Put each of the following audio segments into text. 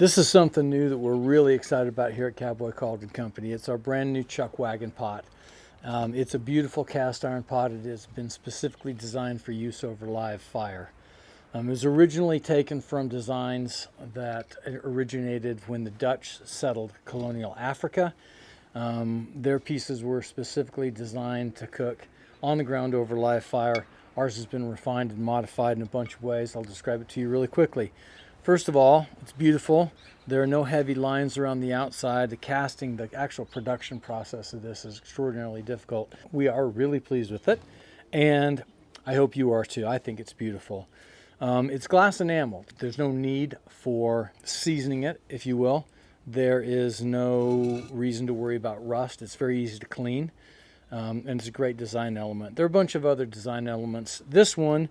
This is something new that we're really excited about here at Cowboy Cauldron Company. It's our brand new Chuckwagon pot. It's a beautiful cast iron pot. It has been specifically designed for use over live fire. It was originally taken from designs that originated when the Dutch settled colonial Africa. Their pieces were specifically designed to cook on the ground over live fire. Ours has been refined and modified in a bunch of ways. I'll describe it to you really quickly. First of all, it's beautiful. There are no heavy lines around the outside. The casting, the actual production process of this is extraordinarily difficult. We are really pleased with it, and I hope you are too. I think it's beautiful. It's glass enameled. There's no need for seasoning it, if you will. There is no reason to worry about rust. It's very easy to clean, and it's a great design element. There are a bunch of other design elements. This one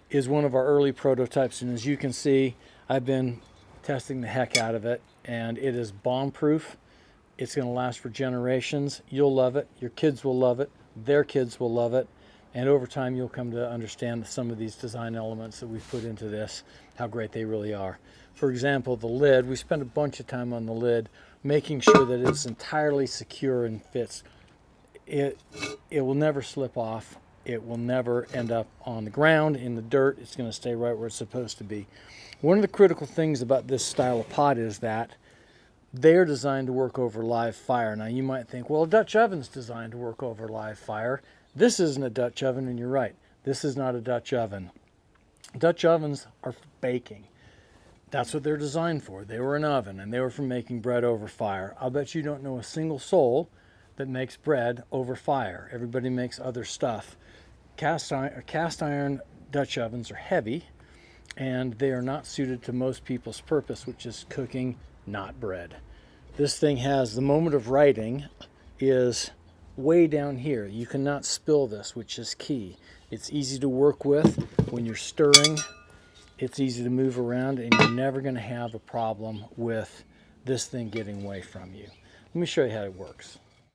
is one of our early prototypes, and as you can see, I've been testing the heck out of it, and it is bomb-proof. It's going to last for generations. You'll love it. Your kids will love it. Their kids will love it. And over time, you'll come to understand some of these design elements that we've put into this, how great they really are. For example, the lid. We spent a bunch of time on the lid, making sure that it's entirely secure and fits. It will never slip off. It will never end up on the ground, in the dirt. It's going to stay right where it's supposed to be. One of the critical things about this style of pot is that they're designed to work over live fire. Now you might think, well, a Dutch oven's designed to work over live fire. This isn't a Dutch oven, and you're right. This is not a Dutch oven. Dutch ovens are for baking. That's what they're designed for. They were an oven, and they were for making bread over fire. I'll bet you don't know a single soul that makes bread over fire. Everybody makes other stuff. Cast iron Dutch ovens are heavy, and they are not suited to most people's purpose, which is cooking, not bread. This thing has, the moment of writing is way down here. You cannot spill this, which is key. It's easy to work with when you're stirring. It's easy to move around, and you're never going to have a problem with this thing getting away from you. Let me show you how it works.